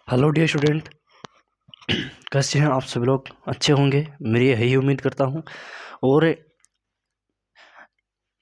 Hello dear student. कैसे हैं आप सभी लोग? अच्छे होंगे, मेरी यही उम्मीद करता हूं। और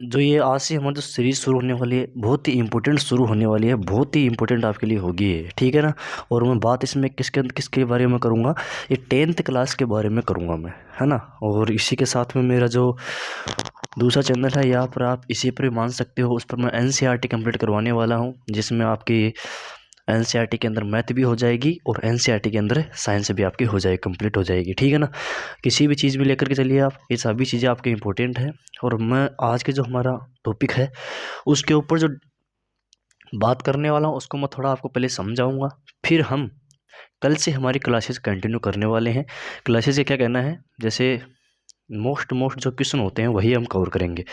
जो ये आज से हमारी जो सीरीज़ शुरू होने वाली है, बहुत ही इम्पोर्टेंट शुरू होने वाली है, बहुत ही इम्पोर्टेंट आपके लिए होगी ये, ठीक है ना। और मैं बात इसमें किसके बारे में करूँगा, ये 10th क्लास के बारे में करूँगा मैं, है ना। और इसी के साथ में मेरा जो दूसरा चैनल है, यहाँ पर आप इसी पर मान सकते हो, उस पर मैं NCERT कंप्लीट करवाने वाला हूँ, जिसमें आपकी NCERT के अंदर मैथ भी हो जाएगी और NCERT के अंदर साइंस भी आपकी हो जाएगी, कंप्लीट हो जाएगी, ठीक है ना। किसी भी चीज़ में लेकर के चलिए आप, ये सभी चीज़ें आपकी इंपॉर्टेंट है। और मैं आज के जो हमारा टॉपिक है उसके ऊपर जो बात करने वाला हूँ उसको मैं थोड़ा आपको पहले समझाऊंगा, फिर हम कल से हमारी क्लासेस कंटिन्यू करने वाले हैं। क्लासेस से क्या कहना है, जैसे मोस्ट जो क्वेश्चन होते हैं वही हम कवर करेंगे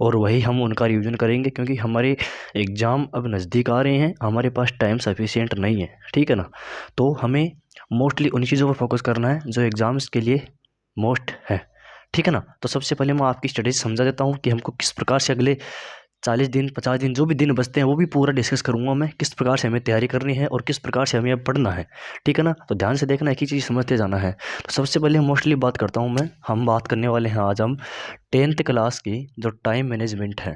और वही हम उनका रिवीजन करेंगे, क्योंकि हमारे एग्ज़ाम अब नज़दीक आ रहे हैं, हमारे पास टाइम सफिशिएंट नहीं है, ठीक है ना। तो हमें मोस्टली उन्हीं चीज़ों पर फोकस करना है जो एग्ज़ाम्स के लिए मोस्ट है, ठीक है ना। तो सबसे पहले मैं आपकी स्टडीज समझा देता हूँ कि हमको किस प्रकार से अगले 40 दिन 50 दिन जो भी दिन बचते हैं वो भी पूरा डिस्कस करूंगा मैं, किस प्रकार से हमें तैयारी करनी है और किस प्रकार से हमें अब पढ़ना है, ठीक है ना। तो ध्यान से देखना, एक ही चीज़ समझते जाना है। तो सबसे पहले मोस्टली बात करता हूँ मैं, हम बात करने वाले हैं आज हम 10th क्लास की जो टाइम मैनेजमेंट है,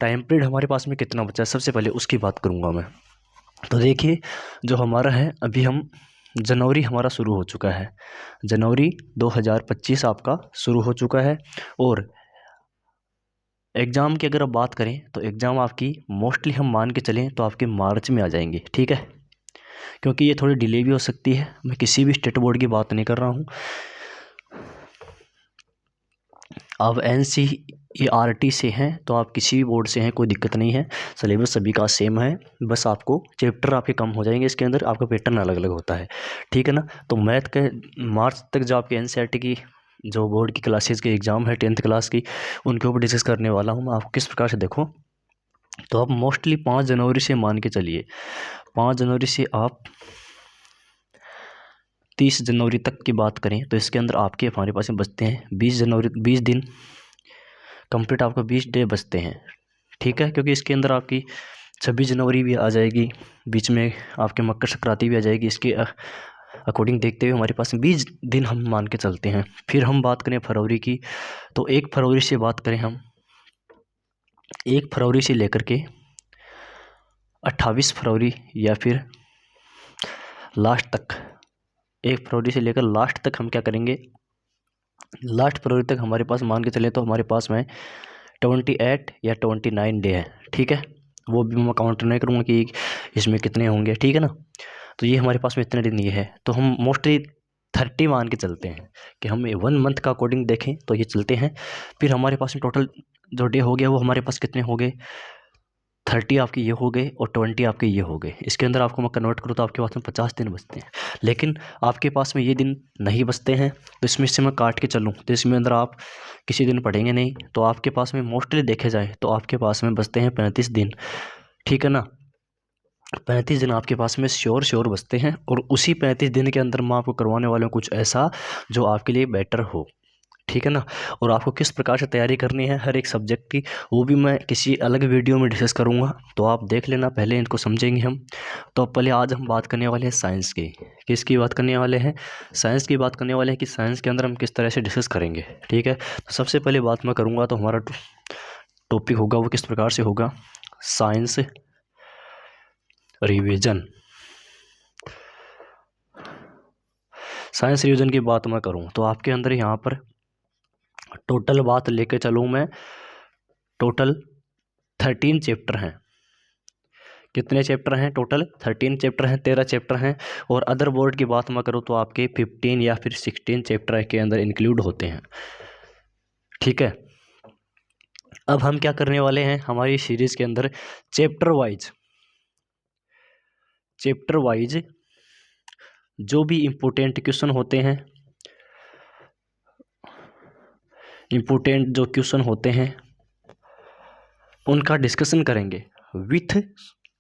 टाइम पीरियड हमारे पास में कितना बचा है, सबसे पहले उसकी बात करूँगा मैं। तो देखिए, जो हमारा है अभी हम जनवरी हमारा शुरू हो चुका है, जनवरी 2025 आपका शुरू हो चुका है। और एग्ज़ाम की अगर आप बात करें तो एग्ज़ाम आपकी मोस्टली हम मान के चलें तो आपके मार्च में आ जाएंगे, ठीक है। क्योंकि ये थोड़ी डिले भी हो सकती है, मैं किसी भी स्टेट बोर्ड की बात नहीं कर रहा हूँ। आप NCERT से हैं तो आप किसी भी बोर्ड से हैं, कोई दिक्कत नहीं है, सिलेबस सभी का सेम है, बस आपको चैप्टर आपके कम हो जाएंगे, इसके अंदर आपका पैटर्न अलग अलग होता है, ठीक है ना। तो मैथ के मार्च तक जो आपके NCERT की जो बोर्ड की क्लासेस के एग्ज़ाम है 10th क्लास की, उनके ऊपर डिस्कस करने वाला हूँ मैं। आपको किस प्रकार से देखो, तो आप मोस्टली 5 जनवरी से मान के चलिए, 5 जनवरी से आप 30 जनवरी तक की बात करें तो इसके अंदर आपके हमारे पास में बचते हैं 20 जनवरी, 20 दिन कंप्लीट, आपका 20 डे बचते हैं, ठीक है। क्योंकि इसके अंदर आपकी 26 जनवरी भी आ जाएगी, बीच में आपके मकर संक्रांति भी आ जाएगी, इसके अकॉर्डिंग देखते हुए हमारे पास 20 दिन हम मान के चलते हैं। फिर हम बात करें फरवरी की, तो 1 फरवरी से बात करें हम, 1 फरवरी से लेकर के 28 फरवरी या फिर लास्ट तक, 1 फरवरी से लेकर लास्ट तक हम क्या करेंगे, लास्ट फरवरी तक हमारे पास मान के चले तो हमारे पास में 28 या 29 डे है, ठीक है। वो भी मैं काउंट नहीं करूँगा कि इसमें कितने होंगे, ठीक है ना। तो ये हमारे पास में इतने दिन ये है, तो हम मोस्टली 30 मान के चलते हैं कि हम 1 मंथ का अकॉर्डिंग देखें तो ये चलते हैं। फिर हमारे पास में टोटल जो डे हो गया वो हमारे पास कितने हो गए, 30 आपके ये हो गए और 20 आपके ये हो गए। इसके अंदर आपको मैं कन्वर्ट करूँ तो आपके पास में 50 दिन बचते हैं, लेकिन आपके पास में ये दिन नहीं बचते हैं, तो इसमें से मैं काट के चलूँ तो इसमें अंदर आप किसी दिन पढ़ेंगे नहीं, तो आपके पास में मोस्टली देखे जाए तो आपके पास में बचते हैं 35 दिन, ठीक है ना। 35 दिन आपके पास में श्योर बचते हैं, और उसी 35 दिन के अंदर मैं आपको करवाने वाला हूँ कुछ ऐसा जो आपके लिए बेटर हो, ठीक है ना। और आपको किस प्रकार से तैयारी करनी है हर एक सब्जेक्ट की, वो भी मैं किसी अलग वीडियो में डिस्कस करूँगा, तो आप देख लेना, पहले इनको समझेंगे हम। तो पहले आज हम बात करने वाले हैं साइंस की, किसकी बात करने वाले हैं, साइंस की बात करने वाले हैं कि साइंस के अंदर हम किस तरह से डिस्कस करेंगे, ठीक है। तो सबसे पहले बात मैं करूँगा तो हमारा टॉपिक होगा वो किस प्रकार से होगा, साइंस रिवीजन। साइंस रिवीजन की बात मैं करूँ तो आपके अंदर यहाँ पर टोटल बात लेके चलूँ मैं, टोटल 13 चैप्टर हैं। कितने चैप्टर हैं टोटल, 13 चैप्टर हैं, 13 चैप्टर हैं। और अदर बोर्ड की बात मैं करूँ तो आपके 15 या फिर 16 चैप्टर के अंदर इंक्लूड होते हैं, ठीक है। अब हम क्या करने वाले हैं हमारी सीरीज के अंदर, चैप्टर वाइज जो भी इम्पोर्टेंट क्वेश्चन होते हैं, इम्पोर्टेंट जो क्वेश्चन होते हैं उनका डिस्कशन करेंगे विथ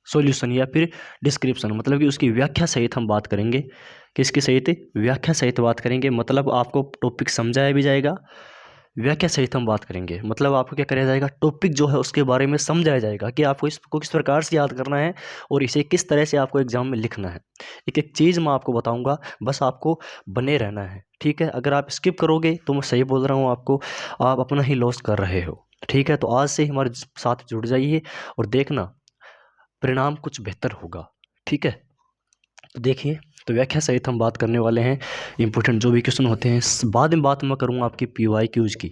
सॉल्यूशन या फिर डिस्क्रिप्शन, मतलब कि उसकी व्याख्या सहित हम बात करेंगे, किसकी सहित, व्याख्या सहित बात करेंगे। मतलब आपको टॉपिक समझाया भी जाएगा, व्याख्या सहित हम बात करेंगे। मतलब आपको क्या कराया जाएगा, टॉपिक जो है उसके बारे में समझाया जाएगा कि आपको इसको किस प्रकार से याद करना है और इसे किस तरह से आपको एग्जाम में लिखना है। एक एक चीज़ मैं आपको बताऊंगा, बस आपको बने रहना है, ठीक है। अगर आप स्किप करोगे तो मैं सही बोल रहा हूँ आपको, आप अपना ही लॉस कर रहे हो, ठीक है। तो आज से ही हमारे साथ जुड़ जाइए और देखना परिणाम कुछ बेहतर होगा, ठीक है। तो देखिए, तो व्याख्या सहित हम बात करने वाले हैं इंपॉर्टेंट जो भी क्वेश्चन होते हैं। बाद में बात मैं करूँगा आपकी PYQs की,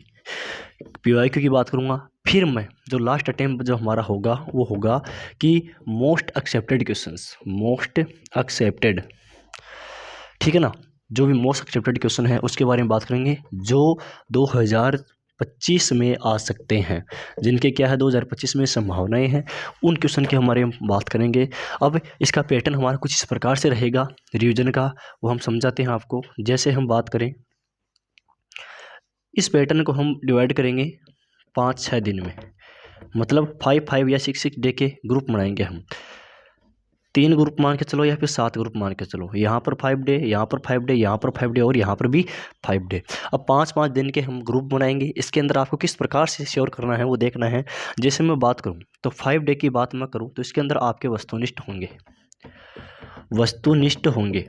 PYQ की बात करूँगा। फिर मैं जो लास्ट अटेम्प्ट जो हमारा होगा वो होगा कि most accepted questions, most accepted, ठीक है ना। जो भी मोस्ट एक्सेप्टेड क्वेश्चन है उसके बारे में बात करेंगे जो 2025 में आ सकते हैं, जिनके क्या है 2025 में संभावनाएं हैं, उन क्वेश्चन के हमारे हम बात करेंगे। अब इसका पैटर्न हमारा कुछ इस प्रकार से रहेगा रिवीजन का, वो हम समझाते हैं आपको। जैसे हम बात करें, इस पैटर्न को हम डिवाइड करेंगे 5-6 दिन में, मतलब 5-5 या 6-6 डे के ग्रुप बनाएंगे हम। 3 ग्रुप मान के चलो या फिर 7 ग्रुप मान के चलो, यहाँ पर 5 डे, यहाँ पर 5 डे, यहाँ पर 5 डे और यहाँ पर भी 5 डे। अब 5-5 दिन के हम ग्रुप बनाएंगे। इसके अंदर आपको किस प्रकार से श्योर करना है वो देखना है। जैसे मैं बात करूँ तो 5 डे की बात मैं करूँ तो इसके अंदर आपके वस्तुनिष्ठ होंगे, वस्तुनिष्ठ होंगे,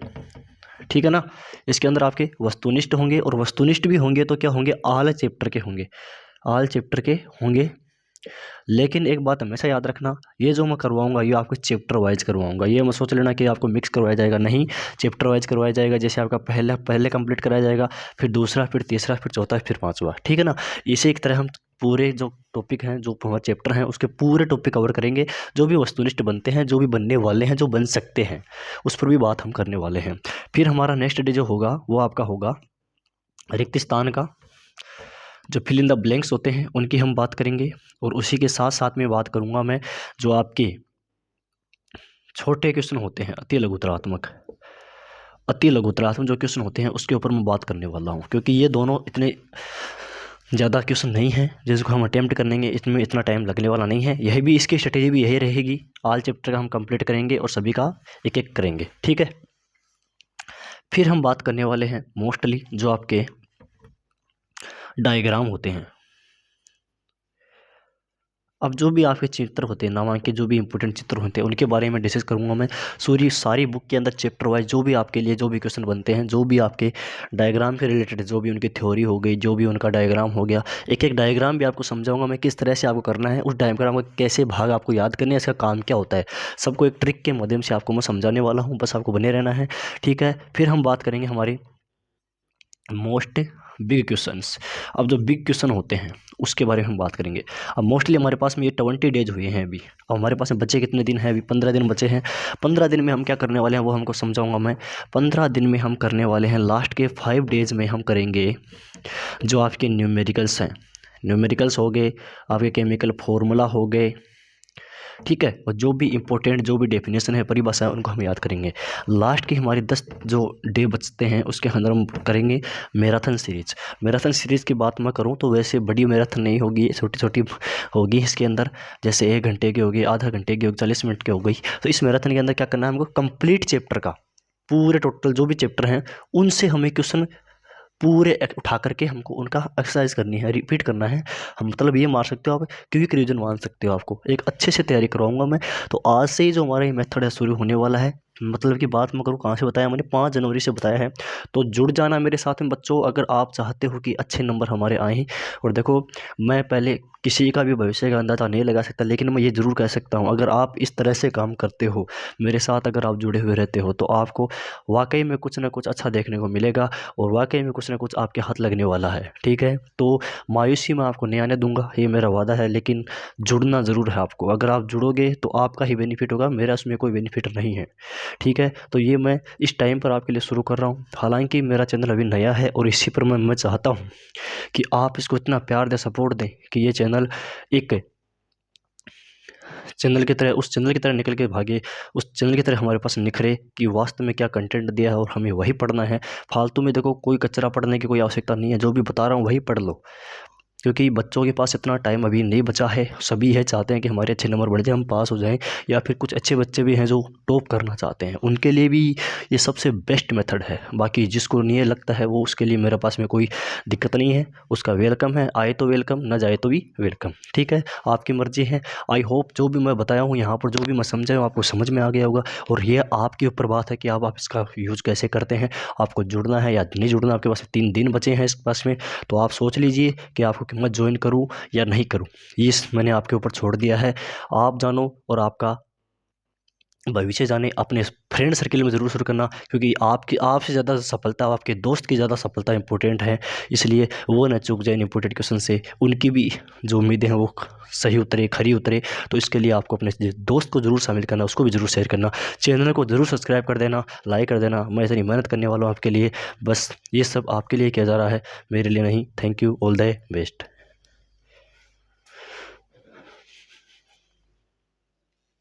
ठीक है ना। इसके अंदर आपके वस्तुनिष्ठ होंगे और वस्तुनिष्ठ भी होंगे तो क्या होंगे, ऑल चैप्टर के होंगे, ऑल चैप्टर के होंगे। लेकिन एक बात हमेशा याद रखना, ये जो मैं करवाऊंगा ये आपको चैप्टर वाइज करवाऊंगा। ये मत सोच लेना कि आपको मिक्स करवाया जाएगा, नहीं, चैप्टर वाइज करवाया जाएगा। जैसे आपका पहले कंप्लीट कराया जाएगा, फिर दूसरा, फिर तीसरा, फिर चौथा, फिर पांचवा, ठीक है ना। इसी एक तरह हम पूरे जो टॉपिक हैं, जो हमारे चैप्टर हैं, उसके पूरे टॉपिक कवर करेंगे। जो भी वस्तुनिष्ठ बनते हैं, जो भी बनने वाले हैं, जो बन सकते हैं, उस पर भी बात हम करने वाले हैं। फिर हमारा नेक्स्ट डे जो होगा वो आपका होगा रिक्त स्थान का, जो फिल इन द ब्लैंक्स होते हैं उनकी हम बात करेंगे। और उसी के साथ साथ में बात करूंगा मैं जो आपके छोटे क्वेश्चन होते हैं, अति लघुतरात्मक, अति लघुतरात्मक जो क्वेश्चन होते हैं उसके ऊपर मैं बात करने वाला हूँ, क्योंकि ये दोनों इतने ज़्यादा क्वेश्चन नहीं हैं जिसको हम अटेम्प्ट करेंगे, इसमें इतना टाइम लगने वाला नहीं है। यही भी इसकी स्ट्रेटेजी भी यही रहेगी, ऑल चैप्टर का हम कंप्लीट करेंगे और सभी का एक एक करेंगे, ठीक है। फिर हम बात करने वाले हैं मोस्टली जो आपके डायग्राम होते हैं। अब जो भी आपके चित्र होते हैं, नामांकित जो भी इंपॉर्टेंट चित्र होते हैं, उनके बारे में डिस्कस करूंगा मैं। सारी बुक के अंदर चैप्टर वाइज जो भी आपके लिए जो भी क्वेश्चन बनते हैं, जो भी आपके डायग्राम के रिलेटेड, जो भी उनकी थ्योरी हो गई, जो भी उनका डायग्राम हो गया, एक एक डायग्राम भी आपको समझाऊंगा मैं किस तरह से आपको करना है, उस डायग्राम का कैसे भाग आपको याद करने हैं, इसका काम क्या होता है, सबको एक ट्रिक के माध्यम से आपको मैं समझाने वाला हूँ। बस आपको बने रहना है, ठीक है। फिर हम बात करेंगे हमारी मोस्ट बिग क्वेश्चंस। अब जो बिग क्वेश्चन होते हैं उसके बारे में हम बात करेंगे। अब मोस्टली हमारे पास में ये 20 डेज हुए हैं अभी, अब हमारे पास में बचे कितने दिन हैं, अभी 15 दिन बचे हैं। 15 दिन में हम क्या करने वाले हैं वो हमको समझाऊंगा मैं। 15 दिन में हम करने वाले हैं, लास्ट के 5 डेज में हम करेंगे जो आपके न्यूमेरिकल्स हैं, न्यूमेरिकल्स हो गए, आपके केमिकल फार्मूला हो गए, ठीक है। और जो भी इंपॉर्टेंट जो भी डेफिनेशन है, परिभाषा है, उनको हम याद करेंगे। लास्ट की हमारी 10 जो डे बचते हैं उसके अंदर हम करेंगे मैराथन सीरीज। मैराथन सीरीज़ की बात मैं करूँ तो वैसे बड़ी मैराथन नहीं होगी, छोटी छोटी होगी इसके अंदर, जैसे 1 घंटे की होगी, आधा घंटे की होगी, 40 मिनट की हो गई। तो इस मैराथन के अंदर क्या करना है हमको, कंप्लीट चैप्टर का, पूरे टोटल जो भी चैप्टर हैं उनसे हमें क्वेश्चन पूरे उठा करके हमको उनका एक्सरसाइज करनी है, रिपीट करना है। हम मतलब ये मार सकते हो आप, क्विक रिवीजन मान सकते हो, आपको एक अच्छे से तैयारी करवाऊंगा मैं। तो आज से ही जो हमारा ये मेथड है शुरू होने वाला है। मतलब की बात मैं करूँ कहाँ से बताया मैंने, 5 जनवरी से बताया है। तो जुड़ जाना मेरे साथ में बच्चों, अगर आप चाहते हो कि अच्छे नंबर हमारे आए हैं। और देखो, मैं पहले किसी का भी भविष्य का अंदाज़ा नहीं लगा सकता, लेकिन मैं ये ज़रूर कह सकता हूँ, अगर आप इस तरह से काम करते हो मेरे साथ, अगर आप जुड़े हुए रहते हो, तो आपको वाकई में कुछ ना कुछ अच्छा देखने को मिलेगा और वाकई में कुछ ना कुछ आपके हाथ लगने वाला है, ठीक है। तो मायूसी मैं आपको नहीं आने दूंगा, ये मेरा वादा है। लेकिन जुड़ना ज़रूर है आपको, अगर आप जुड़ोगे तो आपका ही बेनिफिट होगा, मेरा उसमें कोई बेनिफिट नहीं है, ठीक है। तो ये मैं इस टाइम पर आपके लिए शुरू कर रहा हूँ। हालांकि मेरा चैनल अभी नया है और इसी पर मैं चाहता हूँ कि आप इसको इतना प्यार दें, सपोर्ट दें कि ये चैनल एक चैनल की तरह, उस चैनल की तरह निकल के भागे, उस चैनल की तरह हमारे पास निखरे कि वास्तव में क्या कंटेंट दिया है और हमें वही पढ़ना है। फालतू में देखो कोई कचरा पढ़ने की कोई आवश्यकता नहीं है, जो भी बता रहा हूँ वही पढ़ लो। क्योंकि बच्चों के पास इतना टाइम अभी नहीं बचा है। सभी है चाहते हैं कि हमारे अच्छे नंबर बढ़ जाए, हम पास हो जाएं, या फिर कुछ अच्छे बच्चे भी हैं जो टॉप करना चाहते हैं, उनके लिए भी ये सबसे बेस्ट मेथड है। बाकी जिसको नहीं लगता है वो, उसके लिए मेरे पास में कोई दिक्कत नहीं है, उसका वेलकम है, आए तो वेलकम, ना जाए तो भी वेलकम। ठीक है, आपकी मर्जी है। आई होप जो भी मैं बताया हूँ यहाँ पर, जो भी मैं समझाया हूँ, आपको समझ में आ गया होगा। और ये आपके ऊपर बात है कि आप इसका यूज़ कैसे करते हैं, आपको जुड़ना है या नहीं जुड़ना। आपके पास 3 दिन बचे हैं इस पास में, तो आप सोच लीजिए कि आपको कीमत ज्वाइन करूँ या नहीं करूँ। ये मैंने आपके ऊपर छोड़ दिया है, आप जानो और आपका भविष्य जाने। अपने फ्रेंड सर्किल में ज़रूर शुरू करना, क्योंकि आपकी आपसे ज़्यादा सफलता, आपके दोस्त की ज़्यादा सफलता इंपॉर्टेंट है। इसलिए वो न चूक जाए इंपॉर्टेंट क्वेश्चन से, उनकी भी जो उम्मीदें हैं वो सही उतरे, खरी उतरे। तो इसके लिए आपको अपने दोस्त को ज़रूर शामिल करना, उसको भी ज़रूर शेयर करना, चैनल को ज़रूर सब्सक्राइब कर देना, लाइक कर देना। मैं इतनी मेहनत करने वाला हूँ आपके लिए, बस ये सब आपके लिए किया जा रहा है, मेरे लिए नहीं। Thank you, all the best.